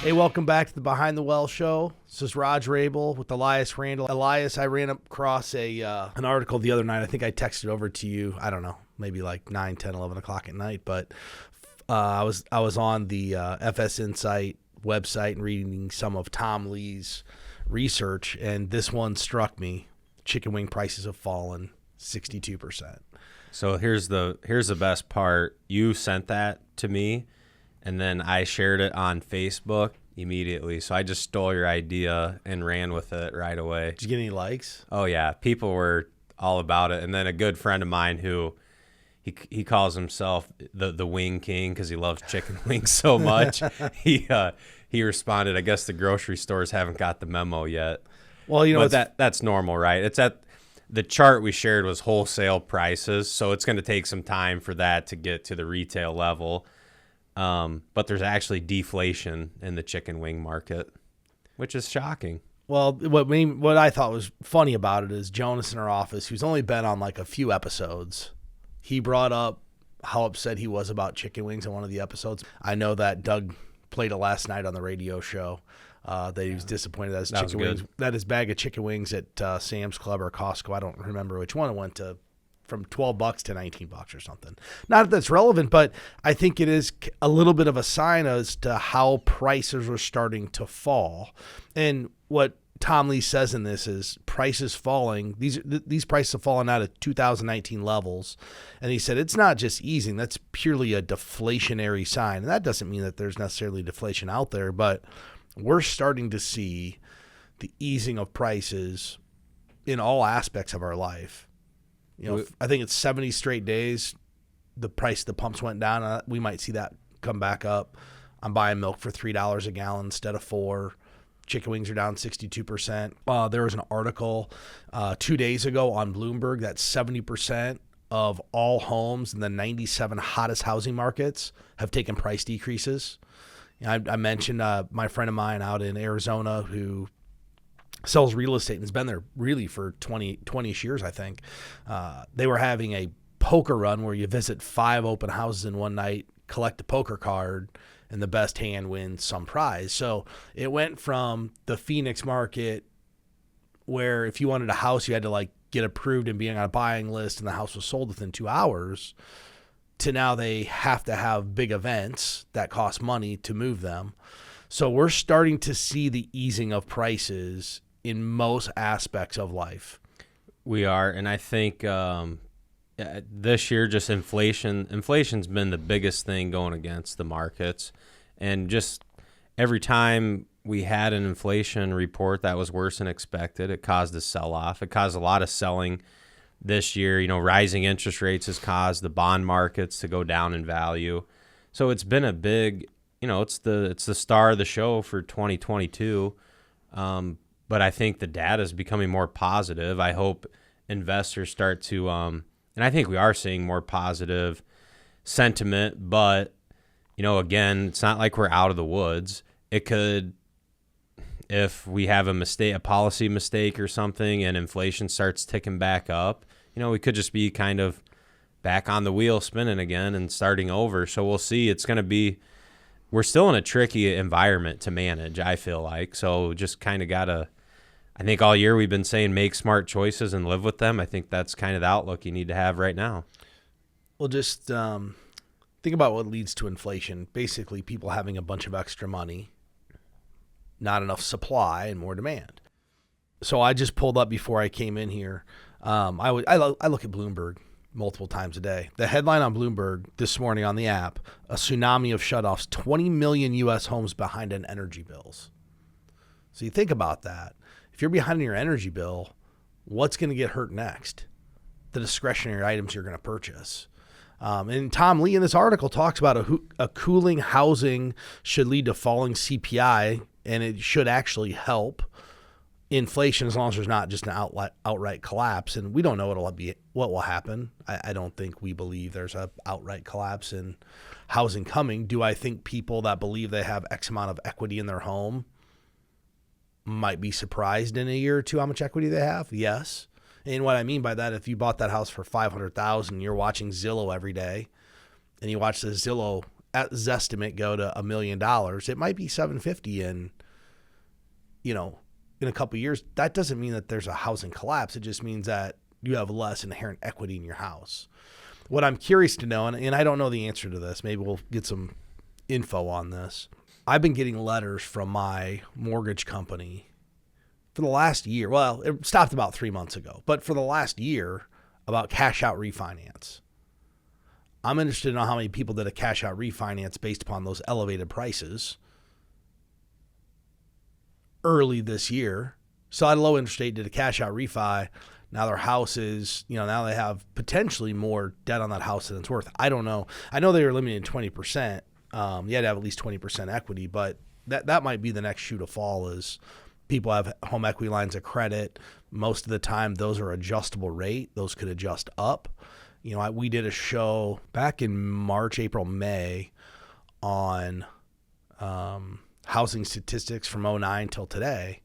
Hey, welcome back to the Behind the Well show. This is Raj Abel with Elias, Randel. Elias, I ran across an article the other night. I think I texted over to you. I don't know, maybe like 9, 10, 11 o'clock at night. But I was on the FS Insight website and reading some of Tom Lee's research, and this one struck me. Chicken wing prices have fallen 62%. So here's the best part. You sent that to me, and then I shared it on Facebook immediately. So I just stole your idea and ran with it right away. Did you get any likes? Oh, yeah. People were all about it. And then a good friend of mine who he calls himself the Wing King because he loves chicken wings so much. He responded, I guess the grocery stores haven't got the memo yet. Well, you know, that's normal, right? It's at the chart we shared was wholesale prices, so it's going to take some time for that to get to the retail level. But there's actually deflation in the chicken wing market, which is shocking. Well, what I thought was funny about it is Jonas in our office, who's only been on like a few episodes, he brought up how upset he was about chicken wings in one of the episodes. I know that Doug played it last night on the radio show. That he was disappointed that his bag of chicken wings at Sam's Club or Costco, I don't remember which one, it went to from $12 to $19 or something. Not that that's relevant, but I think it is a little bit of a sign as to how prices are starting to fall. And what Tom Lee says in this is prices falling. These prices have fallen out of 2019 levels. And he said it's not just easing. That's purely a deflationary sign. And that doesn't mean that there's necessarily deflation out there, but we're starting to see the easing of prices in all aspects of our life. You know, I think it's 70 straight days. The price of the pumps went down. We might see that come back up. I'm buying milk for $3 a gallon instead of $4. Chicken wings are down 62%. There was an article 2 days ago on Bloomberg that 70% of all homes in the 97 hottest housing markets have taken price decreases. I mentioned my friend of mine out in Arizona who sells real estate and has been there really for 20 years, I think. They were having a poker run where you visit 5 open houses in one night, collect a poker card, and the best hand wins some prize. So it went from the Phoenix market where if you wanted a house, you had to like get approved and be on a buying list and the house was sold within 2 hours, to now they have to have big events that cost money to move them. So we're starting to see the easing of prices in most aspects of life. We are, and I think this year just inflation's been the biggest thing going against the markets. And just every time we had an inflation report that was worse than expected, it caused a sell-off. It caused a lot of selling this year. You know, rising interest rates has caused the bond markets to go down in value. So it's been a big, you know, it's the star of the show for 2022. But I think the data is becoming more positive. I hope investors start to, and I think we are seeing more positive sentiment. But, you know, again, it's not like we're out of the woods. It could, if we have a policy mistake or something, and inflation starts ticking back up, you know, we could just be kind of back on the wheel spinning again and starting over. So we'll see. It's going to be, we're still in a tricky environment to manage, I feel like. So just kind of got to, I think all year we've been saying make smart choices and live with them. I think that's kind of the outlook you need to have right now. Well, just think about what leads to inflation. Basically, people having a bunch of extra money, not enough supply, and more demand. So I just pulled up before I came in here. I look at Bloomberg multiple times a day. The headline on Bloomberg this morning on the app: a tsunami of shutoffs, 20 million U.S. homes behind in energy bills. So you think about that. If you're behind in your energy bill, what's going to get hurt next? The discretionary items you're going to purchase. And Tom Lee in this article talks about a cooling housing should lead to falling CPI, and it should actually help inflation as long as there's not just an outright collapse. And we don't know what will happen. I don't think we believe there's an outright collapse in housing coming. Do I think people that believe they have X amount of equity in their home might be surprised in a year or two how much equity they have? Yes. And what I mean by that, if you bought that house for $500,000, you're watching Zillow every day, and you watch the Zillow at Zestimate go to $1 million. It might be 750 in a couple of years. That doesn't mean that there's a housing collapse. It just means that you have less inherent equity in your house. What I'm curious to know, and I don't know the answer to this, maybe we'll get some info on this. I've been getting letters from my mortgage company for the last year. Well, it stopped about 3 months ago, but for the last year about cash out refinance. I'm interested to know how many people did a cash out refinance based upon those elevated prices early this year. So at a low interest rate did a cash out refi. Now their house is, now they have potentially more debt on that house than it's worth. I don't know. I know they were limited to 20%. You had to have at least 20% equity, but that might be the next shoe to fall is people have home equity lines of credit. Most of the time, those are adjustable rate. Those could adjust up. We did a show back in March, April, May on housing statistics from 2009 till today.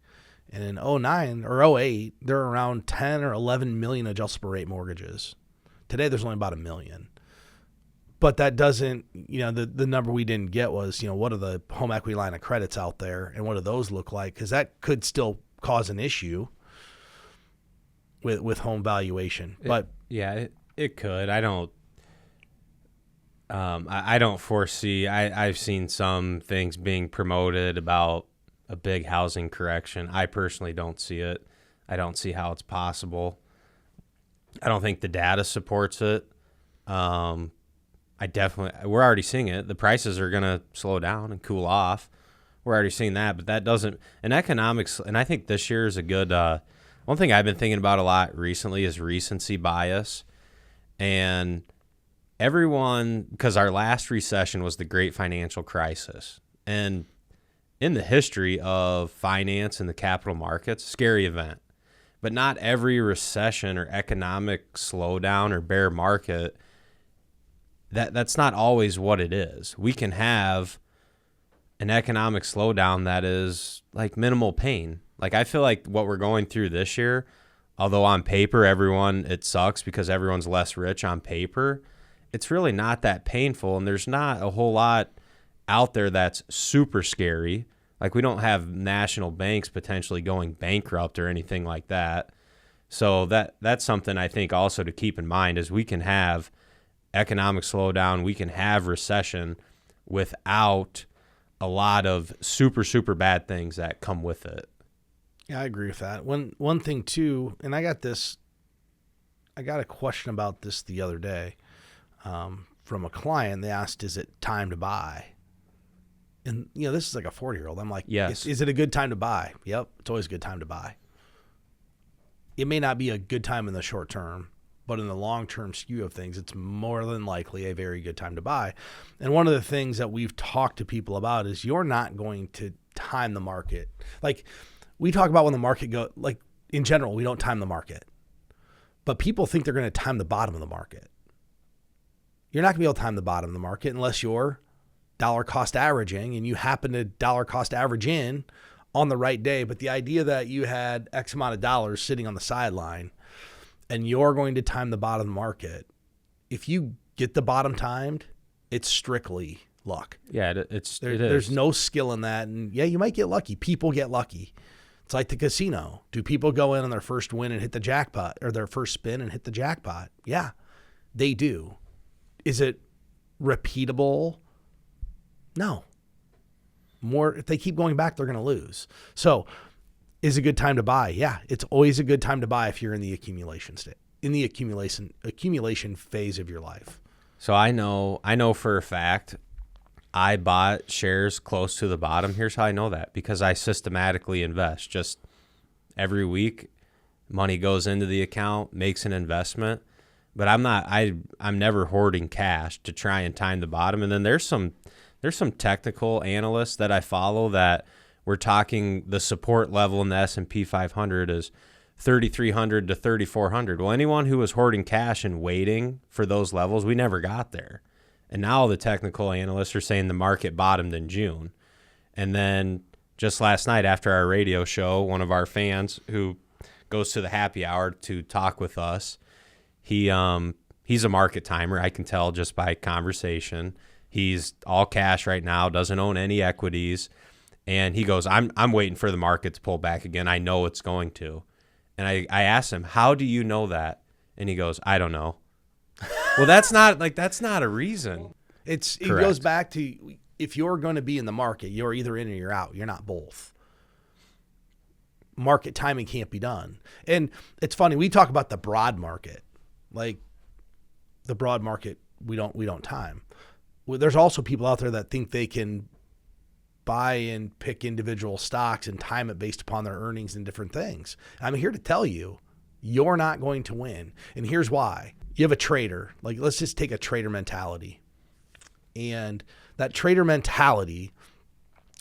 And in 2009 or 2008, there are around 10 or 11 million adjustable rate mortgages. Today, there's only about 1 million. But that doesn't, the number we didn't get was, what are the home equity line of credits out there and what do those look like? Because that could still cause an issue with home valuation. But it could. I don't foresee. I've seen some things being promoted about a big housing correction. I personally don't see it. I don't see how it's possible. I don't think the data supports it. We're already seeing it. The prices are going to slow down and cool off. We're already seeing that, but that doesn't. In economics, and I think this year is a good. One thing I've been thinking about a lot recently is recency bias, and everyone, because our last recession was the Great Financial Crisis, and in the history of finance and the capital markets, scary event. But not every recession or economic slowdown or bear market, that's not always what it is. We can have an economic slowdown that is like minimal pain. Like I feel like what we're going through this year, although on paper it sucks because everyone's less rich on paper, it's really not that painful, and there's not a whole lot out there that's super scary. Like we don't have national banks potentially going bankrupt or anything like that. So that's something I think also to keep in mind is we can have economic slowdown, we can have recession without a lot of super, super bad things that come with it. Yeah, I agree with that. One thing too, and I got a question about this the other day from a client. They asked, is it time to buy? And, this is like a 40-year-old. I'm like, yes. Is it a good time to buy? Yep, it's always a good time to buy. It may not be a good time in the short term, but in the long-term skew of things, it's more than likely a very good time to buy. And one of the things that we've talked to people about is you're not going to time the market. Like, we talk about when the market in general, we don't time the market. But people think they're going to time the bottom of the market. You're not going to be able to time the bottom of the market unless you're dollar cost averaging and you happen to dollar cost average in on the right day. But the idea that you had X amount of dollars sitting on the sideline and you're going to time the bottom of the market, if you get the bottom timed, it's strictly luck. Yeah, it is. There's no skill in that. And yeah, you might get lucky. People get lucky. It's like the casino. Do people go in on their first win and hit the jackpot, or their first spin and hit the jackpot? Yeah, they do. Is it repeatable? No. If they keep going back, they're going to lose. So is it a good time to buy? Yeah, it's always a good time to buy if you're in the accumulation state, in the accumulation phase of your life. So I know for a fact I bought shares close to the bottom. Here's how I know that, because I systematically invest. Just every week, money goes into the account, makes an investment. But I'm never hoarding cash to try and time the bottom. And then there's some technical analysts that I follow that we're talking the support level in the S&P 500 is 3,300 to 3,400. Well, anyone who was hoarding cash and waiting for those levels, we never got there. And now the technical analysts are saying the market bottomed in June. And then just last night after our radio show, one of our fans who goes to the happy hour to talk with us, he's a market timer. I can tell just by conversation. He's all cash right now, doesn't own any equities. And he goes, I'm waiting for the market to pull back again. I know it's going to. And I asked him, how do you know that? And he goes, I don't know. Well, that's not a reason. It goes back to, if you're going to be in the market, you're either in or you're out. You're not both. Market timing can't be done. And it's funny, we talk about the broad market. Like the broad market, we don't time. Well, there's also people out there that think they can buy and pick individual stocks and time it based upon their earnings and different things. I'm here to tell you, you're not going to win. And here's why. You have a trader. Like, let's just take a trader mentality. And that trader mentality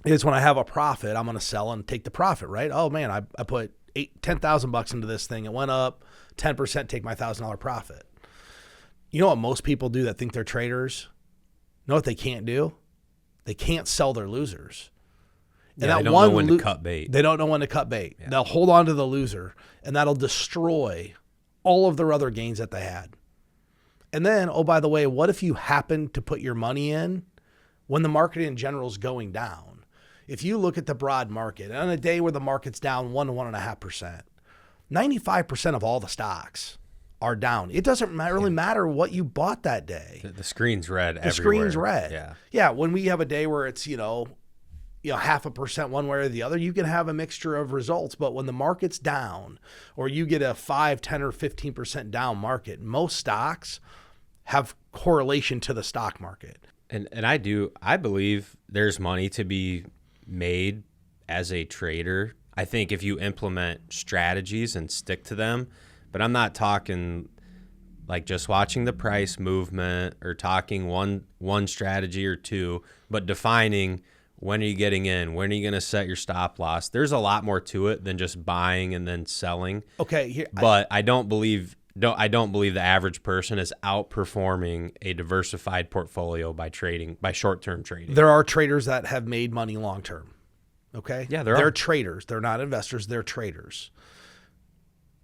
is, when I have a profit, I'm going to sell and take the profit, right? Oh man, I put $10,000 into this thing. It went up 10%, take my $1,000 profit. You know what most people do that think they're traders? You know what they can't do? They can't sell their losers. And they don't know when to cut bait. They don't know when to cut bait. Yeah. They'll hold on to the loser, and that'll destroy all of their other gains that they had. And then, oh, by the way, what if you happen to put your money in when the market in general is going down? If you look at the broad market, on a day where the market's down 1 to 1.5%, 95% of all the stocks are down. It doesn't really matter what you bought that day. The screen's red everywhere. The screen's red. Yeah. Yeah. When we have a day where it's, 0.5% one way or the other, you can have a mixture of results. But when the market's down, or you get a 5, 10, or 15% down market, most stocks have correlation to the stock market. And I believe there's money to be made as a trader. I think if you implement strategies and stick to them, but I'm not talking like just watching the price movement or talking one strategy or two, but defining when are you getting in, when are you going to set your stop loss. There's a lot more to it than just buying and then selling. Okay, but I don't believe the average person is outperforming a diversified portfolio by short-term trading. There are traders that have made money long-term. Okay? Yeah, they're traders. They're not investors. They're traders.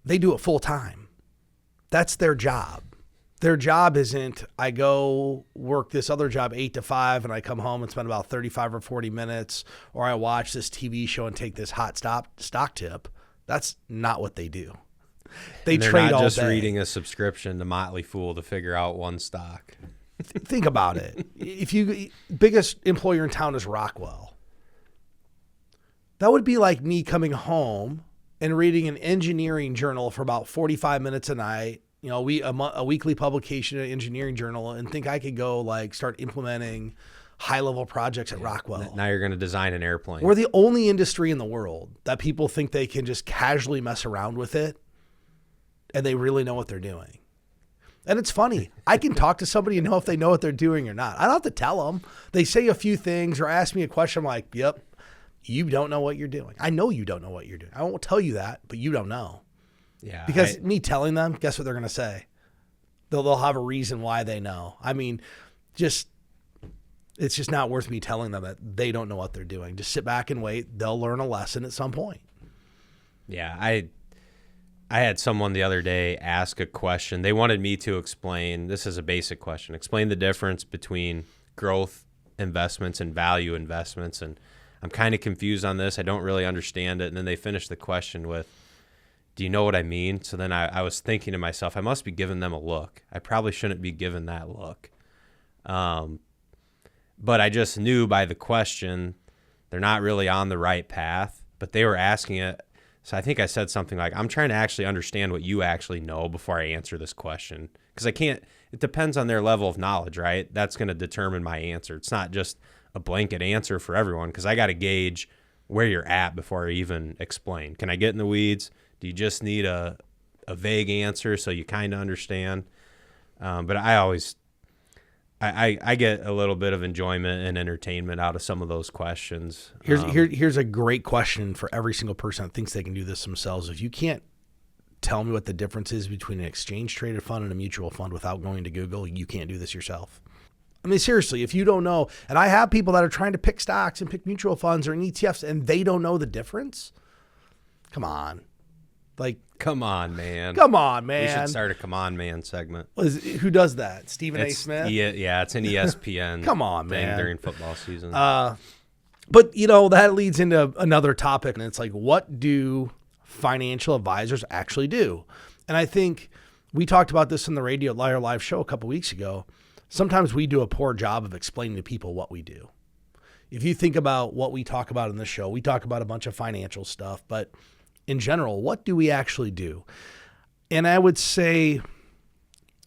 They do it full time. That's their job. Their job isn't, I go work this other job 8 to 5 and I come home and spend about 35 or 40 minutes, or I watch this TV show and take this hot stock tip. That's not what they do. They trade all day. They're not just reading a subscription to Motley Fool to figure out one stock. Think about it. Biggest employer in town is Rockwell. That would be like me coming home and reading an engineering journal for about 45 minutes a night, a weekly publication, an engineering journal, and think I could go start implementing high-level projects at Rockwell. Now you're going to design an airplane. We're the only industry in the world that people think they can just casually mess around with it, and they really know what they're doing. And it's funny. I can talk to somebody and know if they know what they're doing or not. I don't have to tell them. They say a few things or ask me a question. I'm like, yep. You don't know what you're doing. I know you don't know what you're doing. I won't tell you that, but you don't know. Yeah. Because me telling them, guess what they're going to say? They'll have a reason why they know. I mean, it's just not worth me telling them that they don't know what they're doing. Just sit back and wait. They'll learn a lesson at some point. Yeah. I had someone the other day ask a question. They wanted me to explain, this is a basic question, explain the difference between growth investments and value investments. And I'm kind of confused on this. I don't really understand it. And then they finished the question with, do you know what I mean? So then I was thinking to myself, I must be giving them a look. I probably shouldn't be given that look. But I just knew by the question, they're not really on the right path, but they were asking it. So I think I said something like, I'm trying to actually understand what you actually know before I answer this question. Because it depends on their level of knowledge, right? That's going to determine my answer. It's not just a blanket answer for everyone, because I got to gauge where you're at before I even explain. Can I get in the weeds? Do you just need a vague answer so you kind of understand? But I get a little bit of enjoyment and entertainment out of some of those questions. Here's a great question for every single person that thinks they can do this themselves. If you can't tell me what the difference is between an exchange traded fund and a mutual fund without going to Google, you can't do this yourself. I mean, seriously, if you don't know, and I have people that are trying to pick stocks and pick mutual funds or ETFs and they don't know the difference, come on. Like, Come on, man. come on, man. We should start a Come On, Man segment. Who does that? Stephen A. Smith? Yeah, it's an ESPN Come on, thing man. during football season. But, that leads into another topic, and it's like, what do financial advisors actually do? And I think we talked about this in the Radio Liar Live show a couple weeks ago. Sometimes we do a poor job of explaining to people what we do. If you think about what we talk about in this show, we talk about a bunch of financial stuff, but in general, what do we actually do? And I would say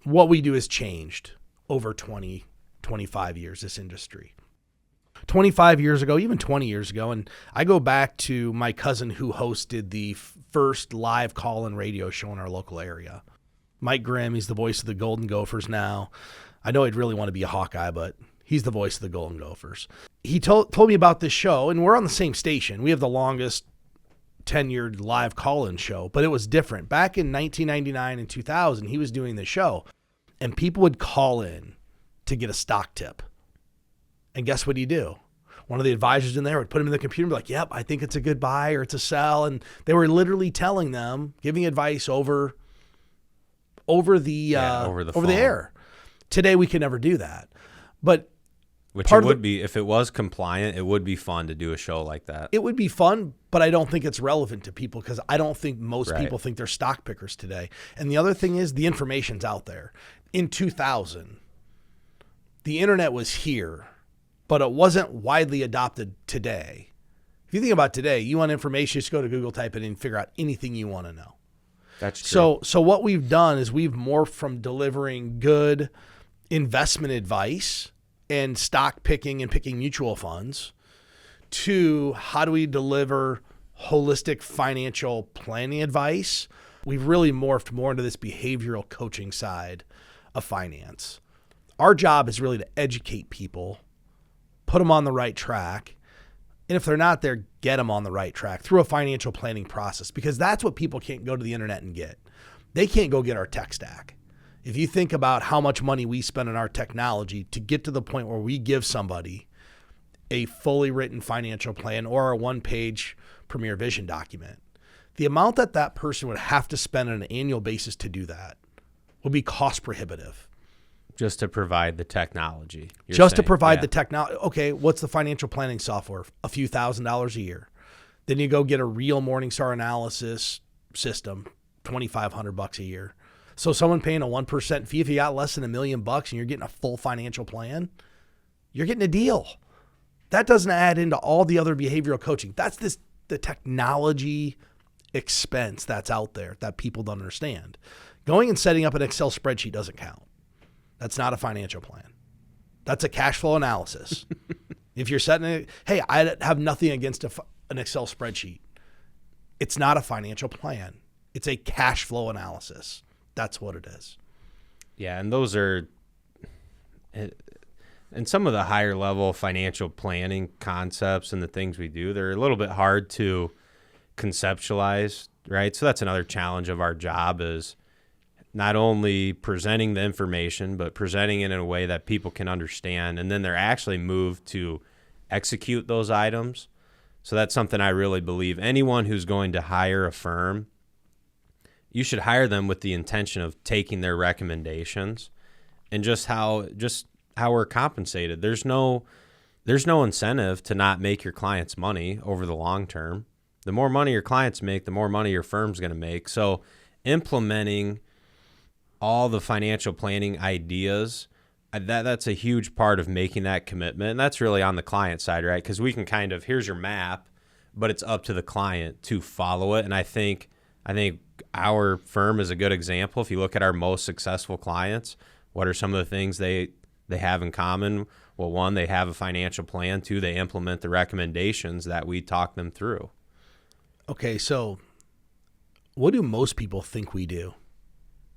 what we do has changed over 20, 25 years, this industry. 25 years ago, even 20 years ago, and I go back to my cousin who hosted the first live call-in radio show in our local area. Mike Grimm, he's the voice of the Golden Gophers now. I know he'd really want to be a Hawkeye, but he's the voice of the Golden Gophers. He told me about this show, and we're on the same station. We have the longest tenured live call-in show, but it was different. Back in 1999 and 2000, he was doing the show, and people would call in to get a stock tip. And guess what he'd do? One of the advisors in there would put him in the computer and be like, yep, I think it's a good buy or it's a sell. And they were literally telling them, giving advice over the air. Today, we can never do that. But Which it would be, if it was compliant, it would be fun to do a show like that. It would be fun, but I don't think it's relevant to people because I don't think most people think they're stock pickers today. And the other thing is the information's out there. In 2000, the internet was here, but it wasn't widely adopted today. If you think about today, you want information, just go to Google, type it in, and figure out anything you want to know. That's true. So what we've done is we've morphed from delivering good investment advice and stock picking and picking mutual funds to how do we deliver holistic financial planning advice. We've really morphed more into this behavioral coaching side of finance. Our job is really to educate people, put them on the right track, and if they're not there, get them on the right track through a financial planning process, because that's what people can't go to the internet and get. They can't go get our tech stack. If you think about how much money we spend on our technology to get to the point where we give somebody a fully written financial plan or a one-page Premier Vision document, the amount that person would have to spend on an annual basis to do that would be cost prohibitive. Just to provide the technology. To provide the technology. Okay, what's the financial planning software? A few $1,000s a year. Then you go get a real Morningstar analysis system, $2,500 a year. So someone paying a 1% fee, if you got less than $1 million and you're getting a full financial plan, you're getting a deal. That doesn't add into all the other behavioral coaching. That's the technology expense that's out there that people don't understand. Going and setting up an Excel spreadsheet doesn't count. That's not a financial plan. That's a cash flow analysis. If you're setting hey, I have nothing against an Excel spreadsheet. It's not a financial plan. It's a cash flow analysis. That's what it is. Yeah, and those are, and some of the higher level financial planning concepts and the things we do, they're a little bit hard to conceptualize, right? So that's another challenge of our job is not only presenting the information, but presenting it in a way that people can understand, and then they're actually moved to execute those items. So that's something I really believe. Anyone who's going to hire a firm, you should hire them with the intention of taking their recommendations and just how we're compensated. There's no incentive to not make your clients money over the long term. The more money your clients make, the more money your firm's going to make. So implementing all the financial planning ideas, that's a huge part of making that commitment. And that's really on the client side, right? Because we can kind of, here's your map, but it's up to the client to follow it. And I think our firm is a good example. If you look at our most successful clients, what are some of the things they have in common? Well, one, they have a financial plan. Two, they implement the recommendations that we talk them through. Okay, so what do most people think we do?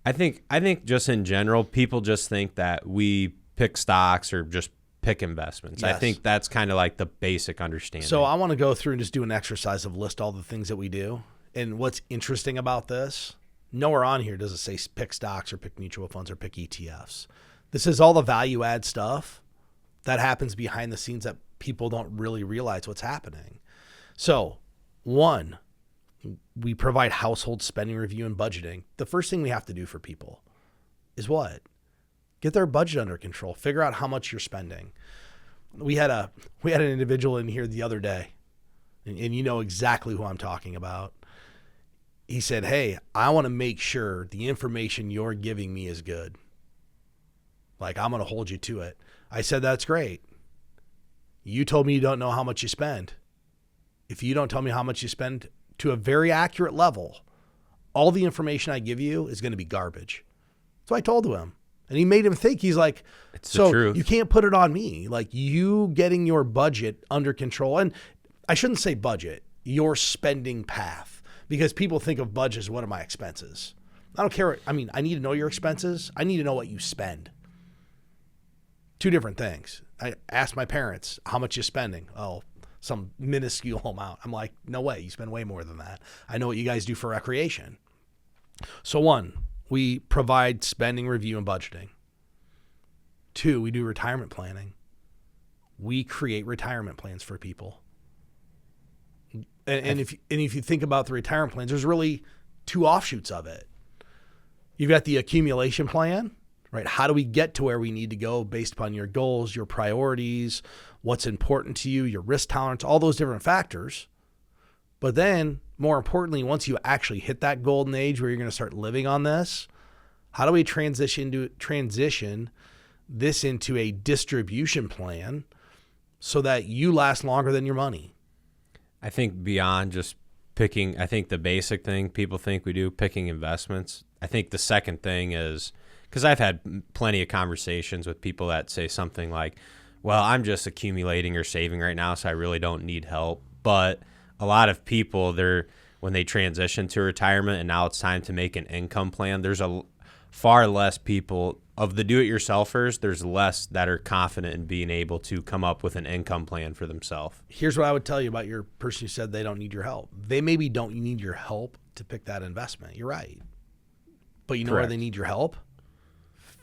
I think just in general, people just think that we pick stocks or just pick investments. Yes. I think that's kind of like the basic understanding. So I want to go through and just do an exercise of list all the things that we do. And what's interesting about this, nowhere on here does it say pick stocks or pick mutual funds or pick ETFs. This is all the value add stuff that happens behind the scenes that people don't really realize what's happening. So, one, We provide household spending review and budgeting. The first thing we have to do for people is what? Get their budget under control. Figure out how much you're spending. We had an individual in here the other day, and you know exactly who I'm talking about. He said, hey, I want to make sure the information you're giving me is good. Like, I'm going to hold you to it. I said, that's great. You told me you don't know how much you spend. If you don't tell me how much you spend to a very accurate level, all the information I give you is going to be garbage. So I told him, and he made him think. He's like, it's so the truth. You can't put it on me. Like, you getting your budget under control. And I shouldn't say budget, your spending path, because people think of budget as what are my expenses. I don't care. I mean, I need to know your expenses. I need to know what you spend. Two different things. I asked my parents, how much you spending? Oh, some minuscule amount. I'm like, no way. You spend way more than that. I know what you guys do for recreation. So 1, we provide spending review and budgeting. 2, we do retirement planning. We create retirement plans for people. And if you think about the retirement plans, there's really 2 offshoots of it. You've got the accumulation plan, right? How do we get to where we need to go based upon your goals, your priorities, what's important to you, your risk tolerance, all those different factors. But then, more importantly, once you actually hit that golden age where you're going to start living on this, how do we transition this into a distribution plan so that you last longer than your money? I think beyond just picking, I think the basic thing people think we do, picking investments. I think the second thing is, because I've had plenty of conversations with people that say something like, well, I'm just accumulating or saving right now, so I really don't need help. But a lot of people, when they transition to retirement and now it's time to make an income plan, there's far less people of the do-it-yourselfers. There's less that are confident in being able to come up with an income plan for themselves. Here's what I would tell you about your person who said they don't need your help. They maybe don't need your help to pick that investment. You're right. But you know where they need your help?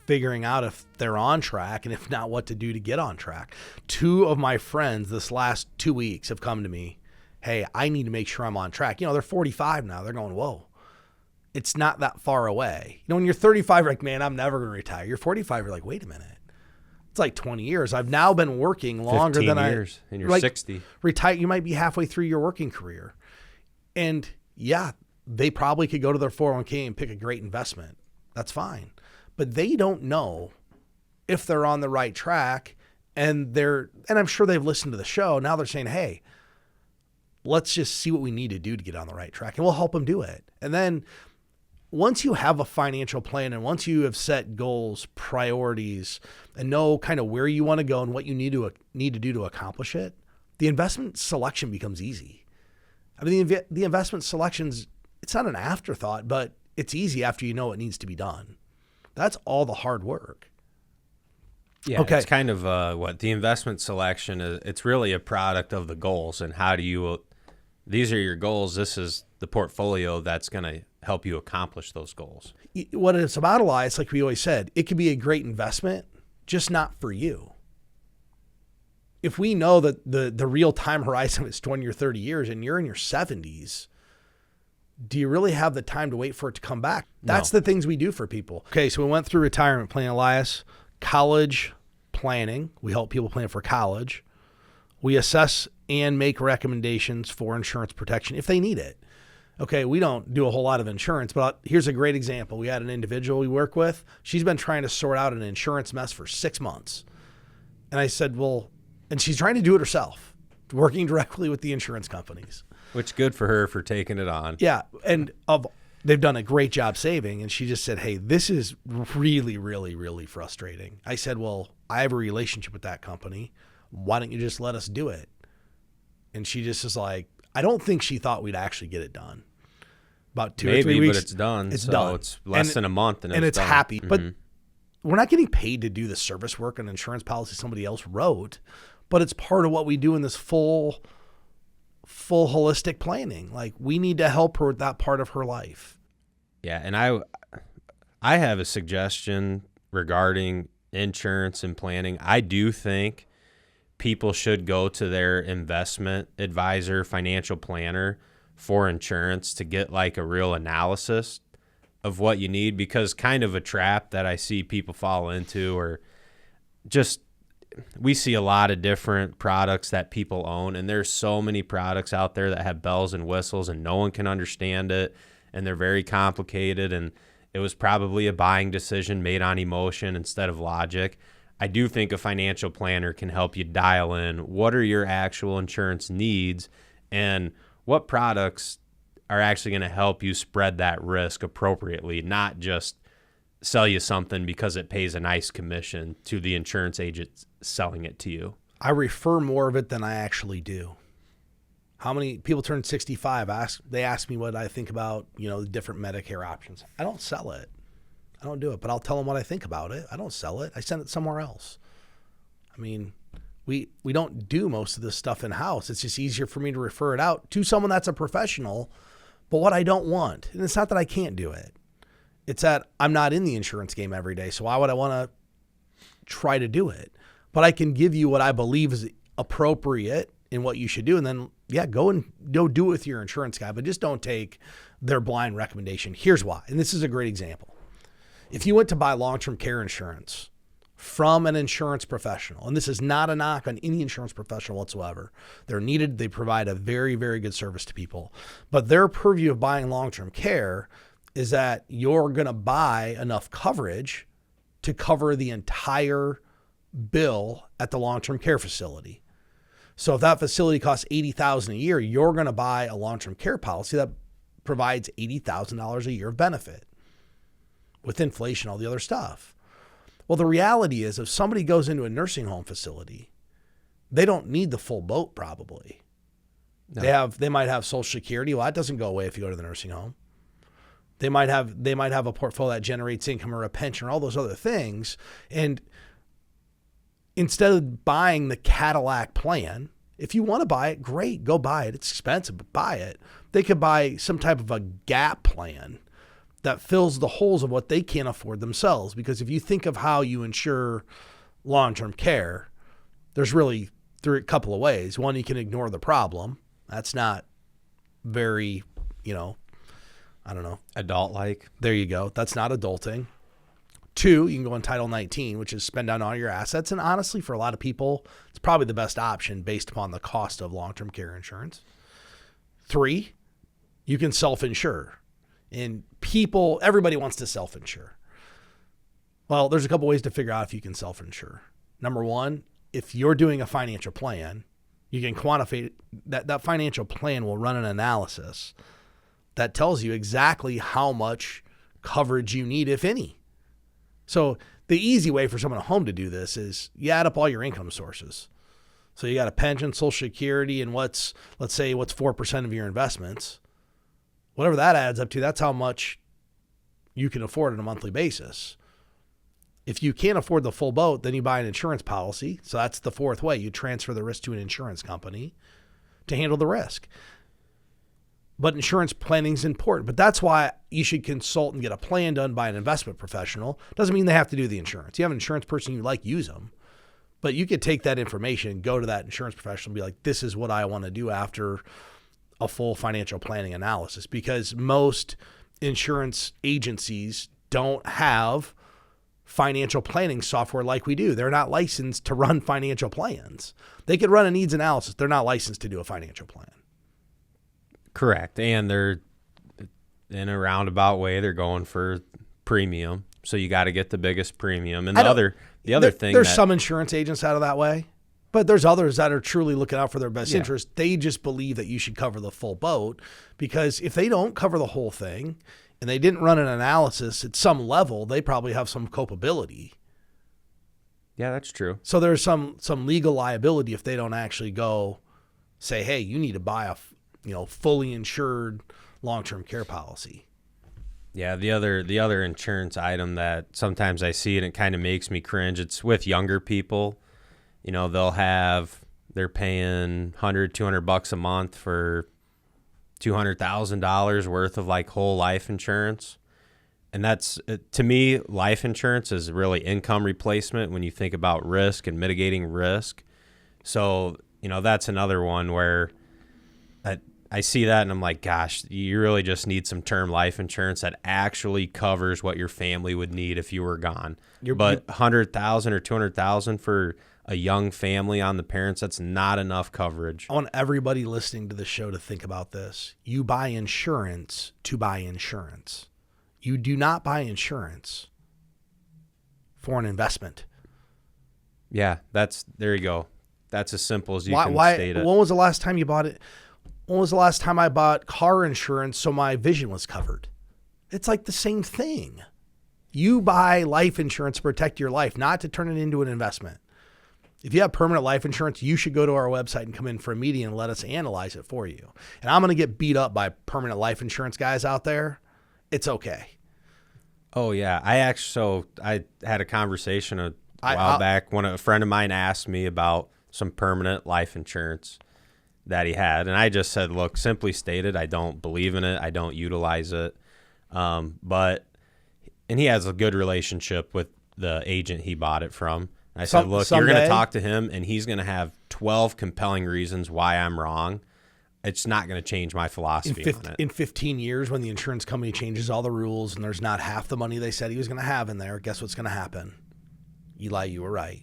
Figuring out if they're on track, and if not, what to do to get on track. 2 of my friends this last 2 weeks have come to me, hey, I need to make sure I'm on track. You know, they're 45 now. They're going, whoa, it's not that far away. You know, when you're 35, you're like, man, I'm never going to retire. You're 45, you're like, wait a minute. It's like 20 years. I've now been working longer than years, and you're 60. Retire, you might be halfway through your working career. And yeah, they probably could go to their 401k and pick a great investment. That's fine. But they don't know if they're on the right track, and I'm sure they've listened to the show. Now they're saying, hey, let's just see what we need to do to get on the right track, and we'll help them do it. And then once you have a financial plan, and once you have set goals, priorities, and know kind of where you want to go and what you need to do to accomplish it, the investment selection becomes easy. I mean, the investment selections, it's not an afterthought, but it's easy after you know what needs to be done. That's all the hard work. Yeah, okay. It's kind of what the investment selection is. It's really a product of the goals, and how do you, these are your goals. This is the portfolio that's going to help you accomplish those goals. What it's about, Elias, like we always said, it could be a great investment, just not for you. If we know that the real time horizon is 20 or 30 years and you're in your 70s, do you really have the time to wait for it to come back? That's the things we do for people. Okay, so we went through retirement plan, Elias, college planning. We help people plan for college. We assess and make recommendations for insurance protection if they need it. Okay, we don't do a whole lot of insurance, but here's a great example. We had an individual we work with. She's been trying to sort out an insurance mess for 6 months. And I said, well, and she's trying to do it herself, working directly with the insurance companies. Which good for her for taking it on. Yeah, and they've done a great job saving. And she just said, hey, this is really, really, really frustrating. I said, well, I have a relationship with that company. Why don't you just let us do it? And she just is like, I don't think she thought we'd actually get it done. About 2 or 3 weeks. But it's done. It's so done. It's less than a month. And it's done. Happy. Mm-hmm. But we're not getting paid to do the service work on an insurance policy somebody else wrote. But it's part of what we do in this full holistic planning. Like, we need to help her with that part of her life. Yeah, and I have a suggestion regarding insurance and planning. I do think people should go to their investment advisor, financial planner for insurance to get like a real analysis of what you need, because kind of a trap that I see people fall into, or just we see a lot of different products that people own, and there's so many products out there that have bells and whistles and no one can understand it, and they're very complicated, and it was probably a buying decision made on emotion instead of logic. I do think a financial planner can help you dial in what are your actual insurance needs and what products are actually going to help you spread that risk appropriately, not just sell you something because it pays a nice commission to the insurance agent selling it to you. I refer more of it than I actually do. How many people turn 65? They ask me what I think about, the different Medicare options. I don't sell it. I don't do it, but I'll tell them what I think about it. I don't sell it. I send it somewhere else. I mean, we don't do most of this stuff in-house. It's just easier for me to refer it out to someone that's a professional. But what I don't want, and it's not that I can't do it, it's that I'm not in the insurance game every day, so why would I want to try to do it? But I can give you what I believe is appropriate in what you should do, and then, go do it with your insurance guy, but just don't take their blind recommendation. Here's why, and this is a great example. If you went to buy long-term care insurance from an insurance professional, and this is not a knock on any insurance professional whatsoever. They're needed. They provide a very, very good service to people. But their purview of buying long-term care is that you're going to buy enough coverage to cover the entire bill at the long-term care facility. So if that facility costs $80,000 a year, you're going to buy a long-term care policy that provides $80,000 a year of benefit with inflation, all the other stuff. Well, the reality is if somebody goes into a nursing home facility, they don't need the full boat probably. No. They might have Social Security. Well, that doesn't go away if you go to the nursing home. They might have a portfolio that generates income or a pension or all those other things. And instead of buying the Cadillac plan, if you want to buy it, great, go buy it. It's expensive, but buy it. They could buy some type of a gap plan that fills the holes of what they can't afford themselves. Because if you think of how you insure long-term care, there's really a couple of ways. One, you can ignore the problem. That's not very, I don't know. Adult-like. There you go. That's not adulting. Two, you can go in Title 19, which is spend down all your assets. And honestly, for a lot of people, it's probably the best option based upon the cost of long-term care insurance. Three, you can self-insure. And everybody wants to self-insure. Well, there's a couple ways to figure out if you can self-insure. Number one, if you're doing a financial plan, you can quantify that financial plan will run an analysis that tells you exactly how much coverage you need, if any. So the easy way for someone at home to do this is you add up all your income sources. So you got a pension, Social Security, and let's say what's 4% of your investments. Whatever that adds up to, that's how much you can afford on a monthly basis. If you can't afford the full boat, then you buy an insurance policy. So that's the fourth way. You transfer the risk to an insurance company to handle the risk. But insurance planning is important. But that's why you should consult and get a plan done by an investment professional. Doesn't mean they have to do the insurance. You have an insurance person you like, use them. But you could take that information and go to that insurance professional and be like, this is what I want to do after a full financial planning analysis, because most insurance agencies don't have financial planning software like we do. They're not licensed to run financial plans. They could run a needs analysis. They're not licensed to do a financial plan. Correct. And they're in a roundabout way, they're going for premium. So you got to get the biggest premium. And the other thing, there's some insurance agents out of that way. But there's others that are truly looking out for their best interest. They just believe that you should cover the full boat, because if they don't cover the whole thing and they didn't run an analysis at some level, they probably have some culpability. Yeah, that's true. So there's some legal liability if they don't actually go say, hey, you need to buy a fully insured long-term care policy. Yeah, the other insurance item that sometimes I see and it kind of makes me cringe, it's with younger people. They're paying $100, $200 a month for $200,000 worth of like whole life insurance. And that's, to me, life insurance is really income replacement when you think about risk and mitigating risk. So, that's another one where I see that and I'm like, gosh, you really just need some term life insurance that actually covers what your family would need if you were gone. But $100,000 or $200,000 for a young family on the parents, that's not enough coverage. I want everybody listening to the show to think about this. You buy insurance to buy insurance. You do not buy insurance for an investment. Yeah, there you go. That's as simple as you can state it. When was the last time you bought it? When was the last time I bought car insurance so my vision was covered? It's like the same thing. You buy life insurance to protect your life, not to turn it into an investment. If you have permanent life insurance, you should go to our website and come in for a meeting and let us analyze it for you. And I'm going to get beat up by permanent life insurance guys out there. It's okay. Oh, yeah. I had a conversation a while back when a friend of mine asked me about some permanent life insurance that he had. And I just said, look, simply stated, I don't believe in it. I don't utilize it. And he has a good relationship with the agent he bought it from. I said, look, you're going to talk to him, and he's going to have 12 compelling reasons why I'm wrong. It's not going to change my philosophy on it. In 15 years, when the insurance company changes all the rules and there's not half the money they said he was going to have in there, guess what's going to happen? Eli, you were right.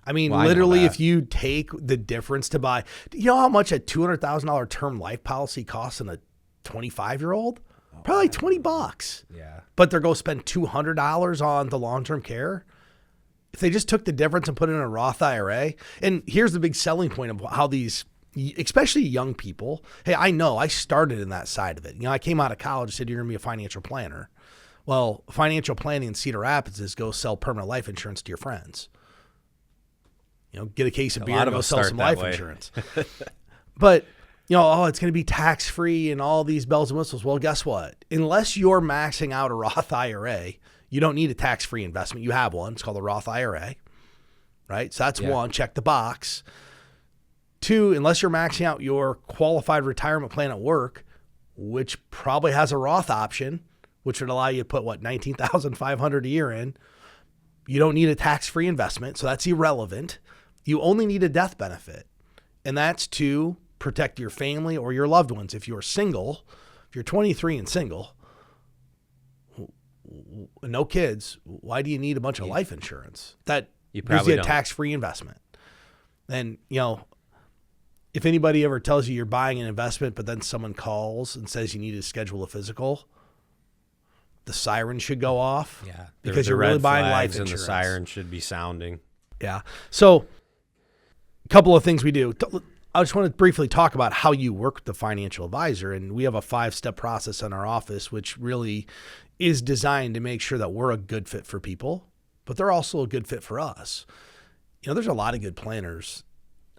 I mean, literally, if you take the difference to buy, do you know how much a $200,000 term life policy costs in a 25-year-old? Probably like $20. Yeah. But they're going to spend $200 on the long-term care. If they just took the difference and put it in a Roth IRA, and here's the big selling point of how these, especially young people, hey, I know I started in that side of it. You know, I came out of college and said, you're going to be a financial planner. Well, financial planning in Cedar Rapids is go sell permanent life insurance to your friends. You know, get a case of beer and go sell some life insurance. But, you know, it's going to be tax-free and all these bells and whistles. Well, guess what? Unless you're maxing out a Roth IRA, you don't need a tax-free investment. You have one. It's called a Roth IRA, right? So that's one. Check the box. Two, unless you're maxing out your qualified retirement plan at work, which probably has a Roth option, which would allow you to put, $19,500 a year in, you don't need a tax-free investment, so that's irrelevant. You only need a death benefit, and that's to protect your family or your loved ones. If you're single, if you're 23 and single, no kids, why do you need a bunch of life insurance? That gives you a tax-free investment. And, you know, if anybody ever tells you you're buying an investment, but then someone calls and says you need to schedule a physical, the siren should go off. Yeah. Because you're really buying life insurance. And the siren should be sounding. Yeah. So a couple of things we do. I just want to briefly talk about how you work with the financial advisor. And we have a 5-step process in our office, which really is designed to make sure that we're a good fit for people, but they're also a good fit for us. You know, there's a lot of good planners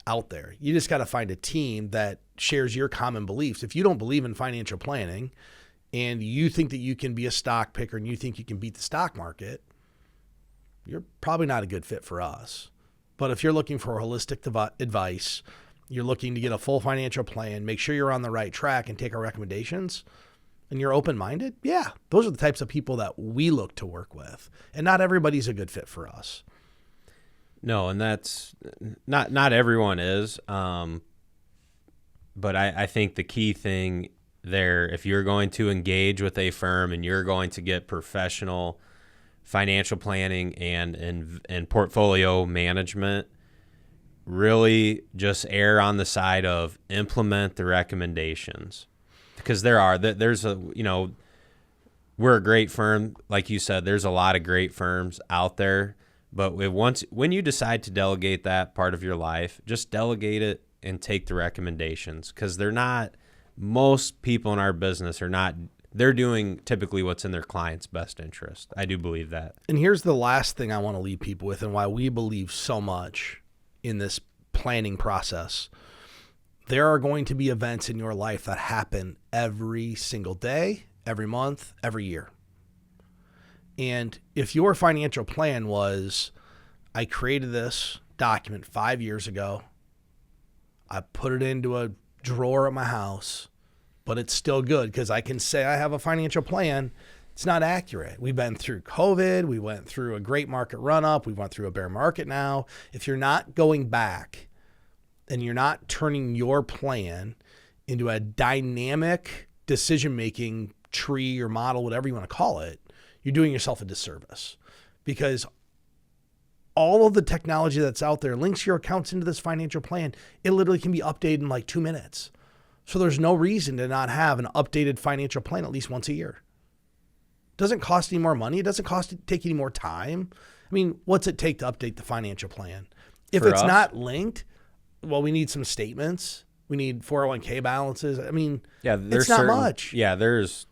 out there. You just got to find a team that shares your common beliefs. If you don't believe in financial planning and you think that you can be a stock picker and you think you can beat the stock market, you're probably not a good fit for us. But if you're looking for holistic advice, you're looking to get a full financial plan, make sure you're on the right track and take our recommendations, and you're open-minded, yeah, those are the types of people that we look to work with. And not everybody's a good fit for us. No, and that's not everyone is. But I think the key thing there, if you're going to engage with a firm and you're going to get professional financial planning and portfolio management, really just err on the side of implement the recommendations. Because there's we're a great firm. Like you said, there's a lot of great firms out there. But when you decide to delegate that part of your life, just delegate it and take the recommendations. Because most people in our business they're doing typically what's in their client's best interest. I do believe that. And here's the last thing I want to leave people with and why we believe so much in this planning process. There are going to be events in your life that happen every single day, every month, every year. And if your financial plan was, I created this document 5 years ago, I put it into a drawer at my house, but it's still good because I can say I have a financial plan, it's not accurate. We've been through COVID. We went through a great market run-up. We went through a bear market now. If you're not going back and you're not turning your plan into a dynamic decision-making tree or model, whatever you want to call it, you're doing yourself a disservice, because all of the technology that's out there links your accounts into this financial plan. It literally can be updated in like 2 minutes. So there's no reason to not have an updated financial plan at least once a year. It doesn't cost any more money. It doesn't take any more time. I mean, what's it take to update the financial plan? If it's not linked, well, we need some statements. We need 401k balances. I mean, it's not much. Yeah, there's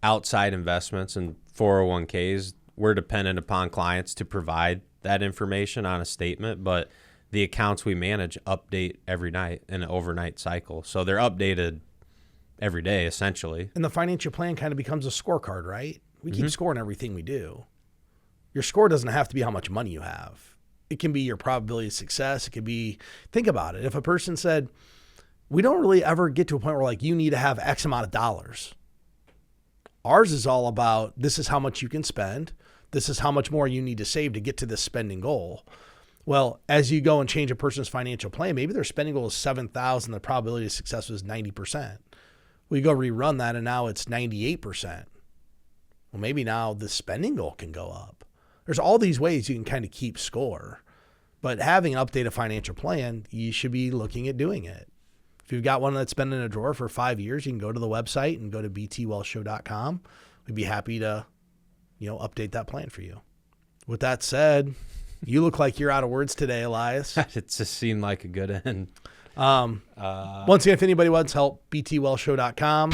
outside investments and 401ks. We're dependent upon clients to provide that information on a statement, but the accounts we manage update every night in an overnight cycle. So they're updated every day, essentially. And the financial plan kind of becomes a scorecard, right? We keep scoring everything we do. Your score doesn't have to be how much money you have. It can be your probability of success. It could be, think about it. If a person said, we don't really ever get to a point where like you need to have X amount of dollars. Ours is all about, this is how much you can spend. This is how much more you need to save to get to this spending goal. Well, as you go and change a person's financial plan, maybe their spending goal is 7,000. The probability of success was 90%. We go rerun that and now it's 98%. Well, maybe now the spending goal can go up. There's all these ways you can kind of keep score, but having an updated financial plan, you should be looking at doing it. If you've got one that's been in a drawer for 5 years, you can go to the website and go to btwellshow.com. We'd be happy to, update that plan for you. With that said, you look like you're out of words today, Elias. It just seemed like a good end. Once again, if anybody wants help, btwellshow.com.